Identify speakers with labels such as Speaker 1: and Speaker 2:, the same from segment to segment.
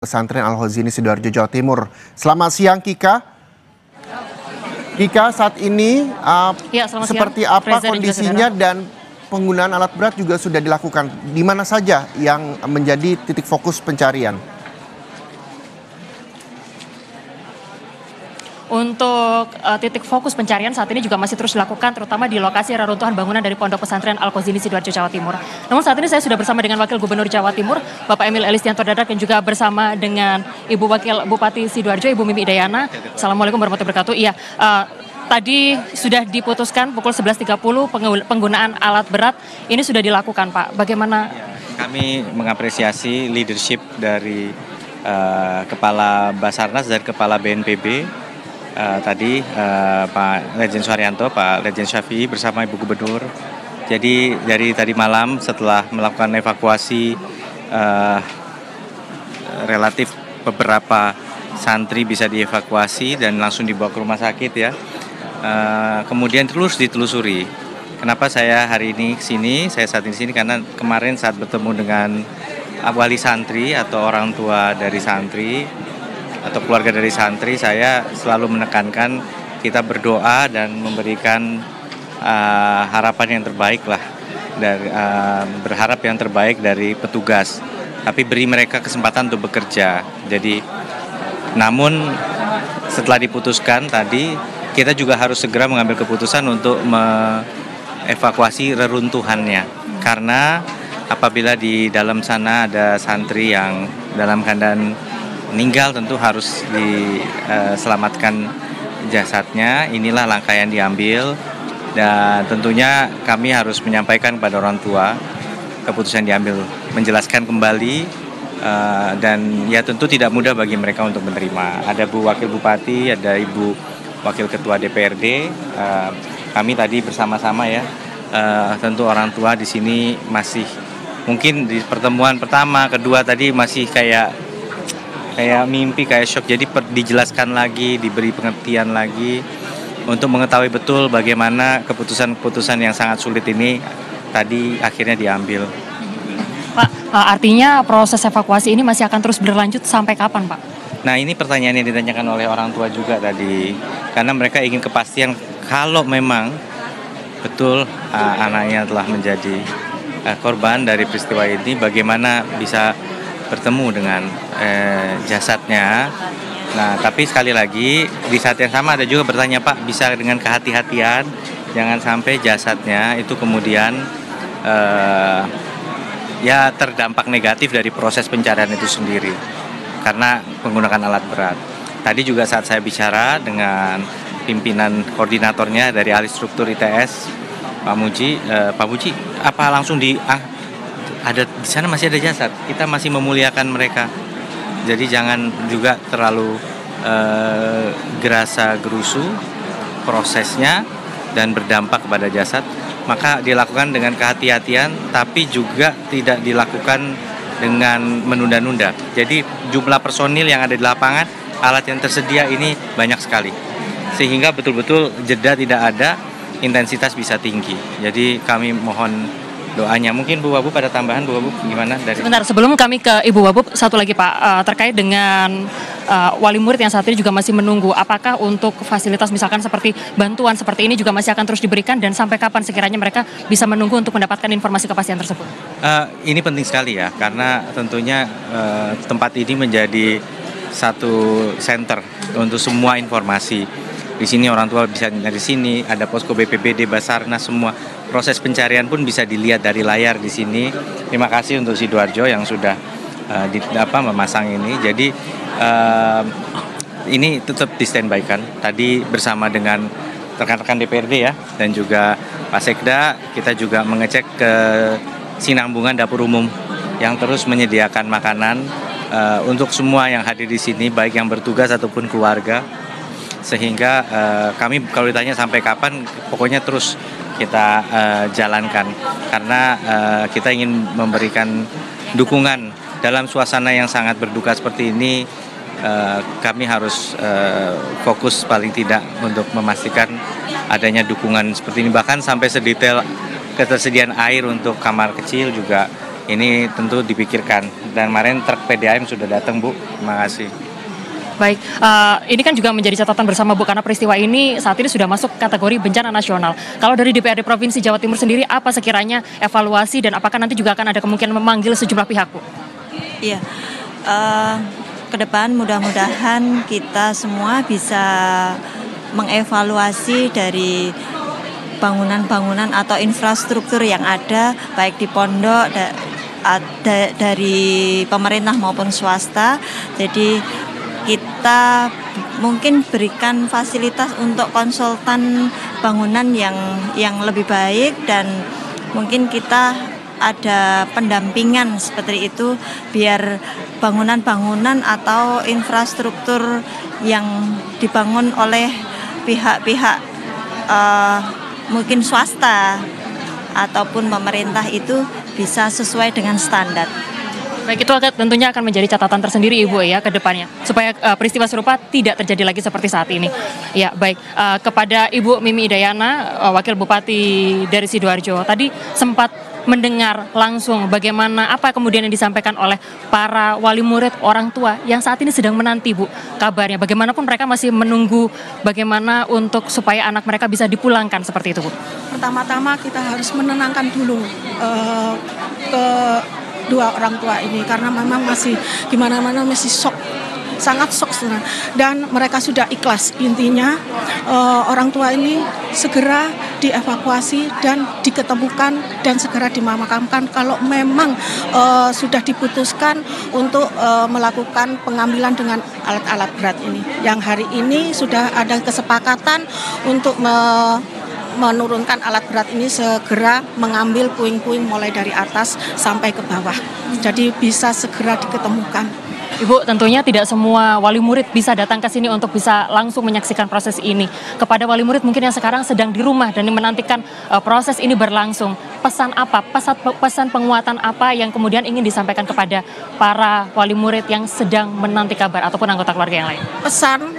Speaker 1: Pesantren Al-Khazini Sidoarjo, Jawa Timur. Selamat siang, Kika. Kika, saat ini seperti apa kondisinya dan penggunaan alat berat juga sudah dilakukan? Di mana saja yang menjadi titik fokus pencarian?
Speaker 2: Untuk titik fokus pencarian saat ini juga masih terus dilakukan, terutama di lokasi reruntuhan bangunan dari Pondok Pesantren Al-Khazini Sidoarjo, Jawa Timur. Namun saat ini saya sudah bersama dengan Wakil Gubernur Jawa Timur, Bapak Emil Elistianto Dardak, dan juga bersama dengan Ibu Wakil Bupati Sidoarjo, Ibu Mimi Dayana. Assalamualaikum warahmatullahi wabarakatuh. Iya, tadi sudah diputuskan pukul 11.30 penggunaan alat berat ini sudah dilakukan, Pak. Bagaimana?
Speaker 3: Kami mengapresiasi leadership dari Kepala Basarnas dan Kepala BNPB. Tadi Pak Lejen Suharyanto, Pak Lejen Syafi'i bersama Ibu Gubernur. Jadi dari tadi malam setelah melakukan evakuasi relatif beberapa santri bisa dievakuasi dan langsung dibawa ke rumah sakit ya. Kemudian terus ditelusuri. Kenapa saya hari ini kesini? Saya saat ini kesini karena kemarin saat bertemu dengan wali santri atau orang tua dari santri atau keluarga dari santri, saya selalu menekankan kita berdoa dan memberikan harapan yang terbaik lah, dari berharap yang terbaik dari petugas, tapi beri mereka kesempatan untuk bekerja. Jadi, namun setelah diputuskan tadi, kita juga harus segera mengambil keputusan untuk mengevakuasi reruntuhannya, karena apabila di dalam sana ada santri yang dalam keadaan meninggal, tentu harus diselamatkan jasadnya. Inilah langkah yang diambil dan tentunya kami harus menyampaikan kepada orang tua keputusan diambil, menjelaskan kembali dan ya tentu tidak mudah bagi mereka untuk menerima. Ada Bu Wakil Bupati, ada Ibu Wakil Ketua DPRD, kami tadi bersama-sama ya, tentu orang tua di sini masih mungkin di pertemuan pertama, kedua tadi masih kayak mimpi, kayak shock. Jadi dijelaskan lagi, diberi pengertian lagi untuk mengetahui betul bagaimana keputusan-keputusan yang sangat sulit ini tadi akhirnya diambil.
Speaker 2: Pak, artinya proses evakuasi ini masih akan terus berlanjut sampai kapan, Pak?
Speaker 3: Nah, ini pertanyaan yang ditanyakan oleh orang tua juga tadi, karena mereka ingin kepastian kalau memang betul anaknya telah menjadi korban dari peristiwa ini, bagaimana bisa bertemu dengan jasadnya. Nah, tapi sekali lagi di saat yang sama ada juga bertanya, Pak, bisa dengan kehati-hatian jangan sampai jasadnya itu kemudian ya terdampak negatif dari proses pencarian itu sendiri karena menggunakan alat berat. Tadi juga saat saya bicara dengan pimpinan koordinatornya dari ahli struktur ITS, Pak Muji, apa langsung ada di sana masih ada jasad, kita masih memuliakan mereka. Jadi jangan juga terlalu gerasa gerusu prosesnya dan berdampak kepada jasad. Maka dilakukan dengan kehati-hatian, tapi juga tidak dilakukan dengan menunda-nunda. Jadi jumlah personil yang ada di lapangan, alat yang tersedia ini banyak sekali, sehingga betul-betul jeda tidak ada, intensitas bisa tinggi. Jadi kami mohon doanya. Mungkin Bu Wabub ada tambahan, Bu Wabub gimana?
Speaker 2: Sebentar, sebelum kami ke Ibu Wabub, satu lagi Pak, terkait dengan wali murid yang saat ini juga masih menunggu, apakah untuk fasilitas misalkan seperti bantuan seperti ini juga masih akan terus diberikan dan sampai kapan sekiranya mereka bisa menunggu untuk mendapatkan informasi kepastian tersebut?
Speaker 3: Ini penting sekali ya, karena tentunya tempat ini menjadi satu center untuk semua informasi. Di sini orang tua bisa dari sini, ada posko BPBD, Basarnas, semua proses pencarian pun bisa dilihat dari layar di sini. Terima kasih untuk Sidoarjo yang sudah memasang ini. Jadi ini tetap di standby kan. Tadi bersama dengan rekan-rekan DPRD ya dan juga Pak Sekda, kita juga mengecek ke Sinambungan Dapur Umum yang terus menyediakan makanan untuk semua yang hadir di sini, baik yang bertugas ataupun keluarga. Sehingga kami kalau ditanya sampai kapan, pokoknya terus kita jalankan karena kita ingin memberikan dukungan dalam suasana yang sangat berduka seperti ini. Kami harus fokus paling tidak untuk memastikan adanya dukungan seperti ini, bahkan sampai sedetail ketersediaan air untuk kamar kecil juga ini tentu dipikirkan. Dan kemarin truk PDAM sudah datang, Bu. Terima kasih.
Speaker 2: Baik, ini kan juga menjadi catatan bersama Bu, karena peristiwa ini saat ini sudah masuk kategori bencana nasional. Kalau dari DPRD Provinsi Jawa Timur sendiri, apa sekiranya evaluasi dan apakah nanti juga akan ada kemungkinan memanggil sejumlah pihak, Bu?
Speaker 4: Iya, ke depan mudah-mudahan kita semua bisa mengevaluasi dari bangunan-bangunan atau infrastruktur yang ada, baik di pondok, dari pemerintah maupun swasta. Jadi kita mungkin berikan fasilitas untuk konsultan bangunan yang lebih baik, dan mungkin kita ada pendampingan seperti itu biar bangunan-bangunan atau infrastruktur yang dibangun oleh pihak-pihak mungkin swasta ataupun pemerintah itu bisa sesuai dengan standar.
Speaker 2: Baik, itu tentunya akan menjadi catatan tersendiri Ibu ya ke depannya, supaya peristiwa serupa tidak terjadi lagi seperti saat ini. Ya, baik. Kepada Ibu Mimi Idayana, Wakil Bupati dari Sidoarjo, tadi sempat mendengar langsung bagaimana apa kemudian yang disampaikan oleh para wali murid, orang tua yang saat ini sedang menanti, Bu, kabarnya. Bagaimanapun mereka masih menunggu bagaimana untuk supaya anak mereka bisa dipulangkan seperti itu, Bu.
Speaker 5: Pertama-tama kita harus menenangkan dulu ke dua orang tua ini, karena memang masih gimana-mana masih shock, sangat shock sebenarnya. Dan mereka sudah ikhlas. Intinya orang tua ini segera dievakuasi dan diketemukan dan segera dimakamkan kalau memang sudah diputuskan untuk melakukan pengambilan dengan alat-alat berat ini. Yang hari ini sudah ada kesepakatan untuk menurunkan alat berat ini, segera mengambil puing-puing mulai dari atas sampai ke bawah. Jadi bisa segera diketemukan.
Speaker 2: Ibu, tentunya tidak semua wali murid bisa datang ke sini untuk bisa langsung menyaksikan proses ini. Kepada wali murid mungkin yang sekarang sedang di rumah dan menantikan proses ini berlangsung, pesan apa, pesan penguatan apa yang kemudian ingin disampaikan kepada para wali murid yang sedang menanti kabar ataupun anggota keluarga yang lain?
Speaker 5: Pesan,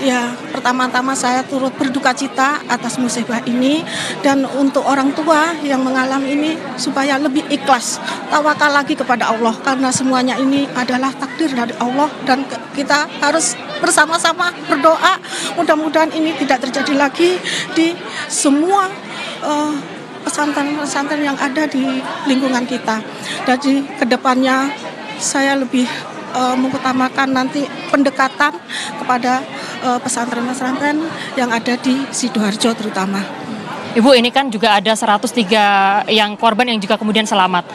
Speaker 5: ya, pertama-tama saya turut berduka cita atas musibah ini, dan untuk orang tua yang mengalami ini supaya lebih ikhlas, tawakal lagi kepada Allah, karena semuanya ini adalah takdir dari Allah, dan kita harus bersama-sama berdoa mudah-mudahan ini tidak terjadi lagi di semua pesantren-pesantren yang ada di lingkungan kita. Jadi kedepannya saya lebih mengutamakan nanti pendekatan kepada pesantren-pesantren yang ada di Sidoarjo terutama.
Speaker 2: Ibu, ini kan juga ada 103 yang korban yang juga kemudian selamat.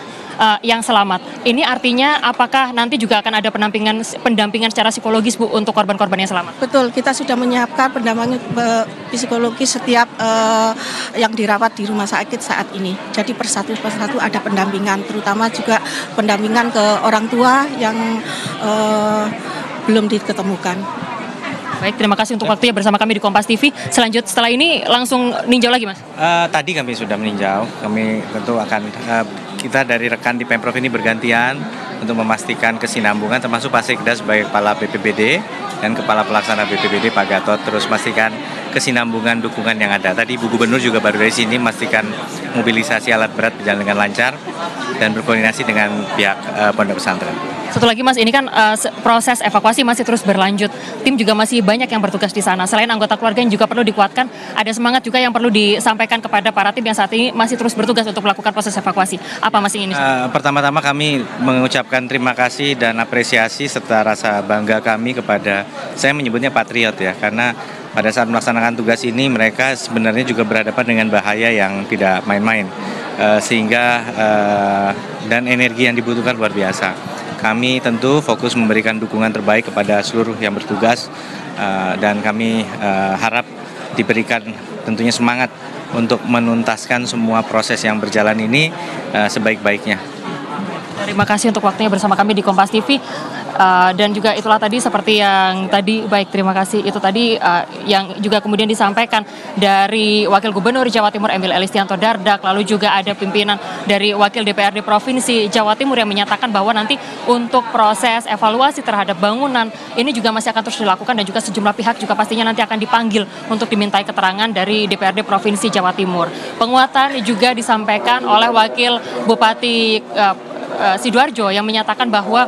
Speaker 2: Ini artinya apakah nanti juga akan ada pendampingan secara psikologis, Bu, untuk korban-korban yang selamat?
Speaker 5: Betul, kita sudah menyiapkan pendampingan psikologis setiap yang dirawat di rumah sakit saat ini. Jadi persatu ada pendampingan, terutama juga pendampingan ke orang tua yang belum diketemukan.
Speaker 2: Baik, terima kasih untuk waktunya bersama kami di Kompas TV. Setelah ini langsung ninjau lagi, Mas?
Speaker 3: Tadi kami sudah meninjau. Kami tentu akan kita dari rekan di Pemprov ini bergantian untuk memastikan kesinambungan, termasuk Pak Sekda sebagai Kepala BPBD dan Kepala Pelaksana BPBD Pak Gatot, terus memastikan kesinambungan dukungan yang ada. Tadi Bu Gubernur juga baru dari sini memastikan mobilisasi alat berat berjalan dengan lancar dan berkoordinasi dengan pihak pondok pesantren.
Speaker 2: Satu lagi, Mas, ini kan proses evakuasi masih terus berlanjut. Tim juga masih banyak yang bertugas di sana. Selain anggota keluarga yang juga perlu dikuatkan, ada semangat juga yang perlu disampaikan kepada para tim yang saat ini masih terus bertugas untuk melakukan proses evakuasi. Apa Mas ingin?
Speaker 3: Pertama-tama kami mengucapkan terima kasih dan apresiasi serta rasa bangga kami kepada, saya menyebutnya patriot ya, karena pada saat melaksanakan tugas ini mereka sebenarnya juga berhadapan dengan bahaya yang tidak main-main, sehingga dan energi yang dibutuhkan luar biasa. Kami tentu fokus memberikan dukungan terbaik kepada seluruh yang bertugas, dan kami harap diberikan tentunya semangat untuk menuntaskan semua proses yang berjalan ini sebaik-baiknya.
Speaker 2: Terima kasih untuk waktunya bersama kami di Kompas TV. Dan juga itulah tadi seperti yang tadi, baik, terima kasih. Itu tadi yang juga kemudian disampaikan dari Wakil Gubernur Jawa Timur Emil Elistianto Dardak, lalu juga ada pimpinan dari Wakil DPRD Provinsi Jawa Timur yang menyatakan bahwa nanti untuk proses evaluasi terhadap bangunan ini juga masih akan terus dilakukan, dan juga sejumlah pihak juga pastinya nanti akan dipanggil untuk dimintai keterangan dari DPRD Provinsi Jawa Timur. Penguatan juga disampaikan oleh Wakil Bupati Sidoarjo yang menyatakan bahwa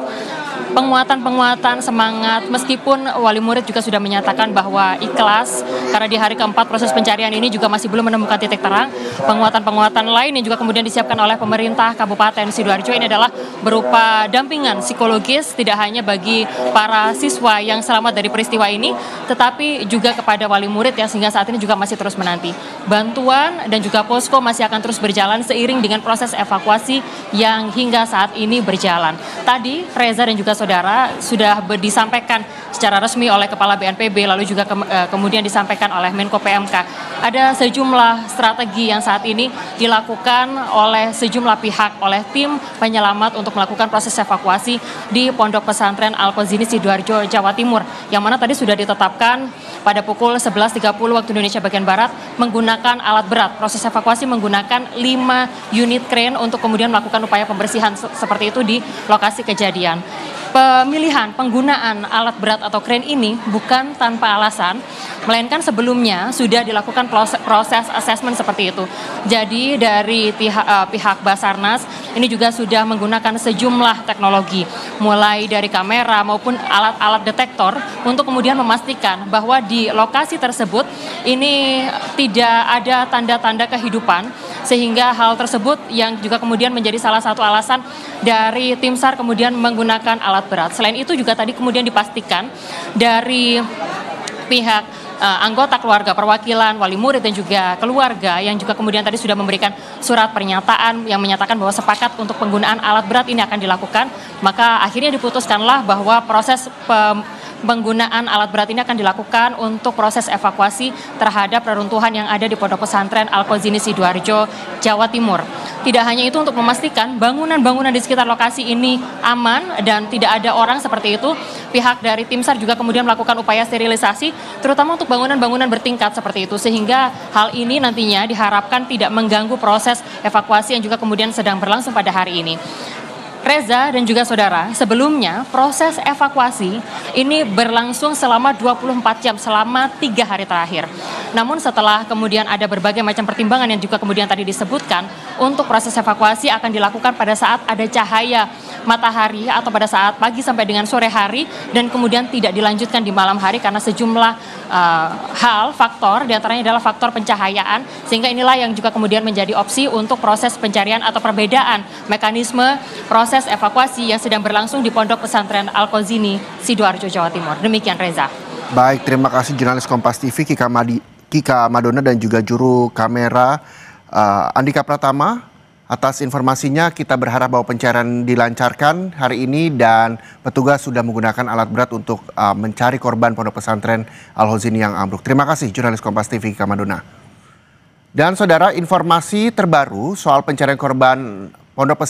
Speaker 2: penguatan semangat, meskipun wali murid juga sudah menyatakan bahwa ikhlas karena di hari keempat proses pencarian ini juga masih belum menemukan titik terang. Penguatan lain yang juga kemudian disiapkan oleh pemerintah Kabupaten Sidoarjo ini adalah berupa dampingan psikologis tidak hanya bagi para siswa yang selamat dari peristiwa ini, tetapi juga kepada wali murid yang sehingga saat ini juga masih terus menanti. Bantuan dan juga posko masih akan terus berjalan seiring dengan proses evakuasi yang hingga saat ini berjalan. Tadi Reza dan juga saudara sudah disampaikan secara resmi oleh Kepala BNPB lalu juga kemudian disampaikan oleh Menko PMK. Ada sejumlah strategi yang saat ini dilakukan oleh sejumlah pihak, oleh tim penyelamat untuk melakukan proses evakuasi di Pondok Pesantren Al-Qazini Sidoarjo, Jawa Timur, yang mana tadi sudah ditetapkan pada pukul 11.30 waktu Indonesia bagian Barat menggunakan alat berat. Proses evakuasi menggunakan 5 unit crane untuk kemudian melakukan upaya pembersihan seperti itu di lokasi kejadian. Pemilihan penggunaan alat berat atau crane ini bukan tanpa alasan, melainkan sebelumnya sudah dilakukan proses asesmen seperti itu. Jadi dari pihak Basarnas ini juga sudah menggunakan sejumlah teknologi, mulai dari kamera maupun alat-alat detektor untuk kemudian memastikan bahwa di lokasi tersebut ini tidak ada tanda-tanda kehidupan, sehingga hal tersebut yang juga kemudian menjadi salah satu alasan dari tim SAR kemudian menggunakan alat berat. Selain itu juga tadi kemudian dipastikan dari pihak anggota keluarga, perwakilan, wali murid dan juga keluarga yang juga kemudian tadi sudah memberikan surat pernyataan yang menyatakan bahwa sepakat untuk penggunaan alat berat ini akan dilakukan. Maka akhirnya diputuskanlah bahwa proses penggunaan alat berat ini akan dilakukan untuk proses evakuasi terhadap reruntuhan yang ada di Pondok Pesantren Al-Qazini Sidoarjo, Jawa Timur. Tidak hanya itu, untuk memastikan bangunan-bangunan di sekitar lokasi ini aman dan tidak ada orang seperti itu, pihak dari tim SAR juga kemudian melakukan upaya sterilisasi, terutama untuk bangunan-bangunan bertingkat seperti itu, sehingga hal ini nantinya diharapkan tidak mengganggu proses evakuasi yang juga kemudian sedang berlangsung pada hari ini. Reza dan juga saudara, sebelumnya proses evakuasi ini berlangsung selama 24 jam, selama 3 hari terakhir. Namun setelah kemudian ada berbagai macam pertimbangan yang juga kemudian tadi disebutkan, untuk proses evakuasi akan dilakukan pada saat ada cahaya matahari atau pada saat pagi sampai dengan sore hari, dan kemudian tidak dilanjutkan di malam hari karena sejumlah faktor, diantaranya adalah faktor pencahayaan, sehingga inilah yang juga kemudian menjadi opsi untuk proses pencarian atau perbedaan mekanisme proses evakuasi yang sedang berlangsung di Pondok Pesantren Al-Qazini Sidoarjo, Jawa Timur. Demikian Reza.
Speaker 1: Baik, terima kasih jurnalis Kompas TV Kika Madona dan juga juru kamera Andika Pratama atas informasinya. Kita berharap bahwa pencarian dilancarkan hari ini dan petugas sudah menggunakan alat berat untuk mencari korban Pondok Pesantren Al-Qazini yang ambruk. Terima kasih jurnalis Kompas TV Kika Madona. Dan saudara, informasi terbaru soal pencarian korban Pondok Pesantren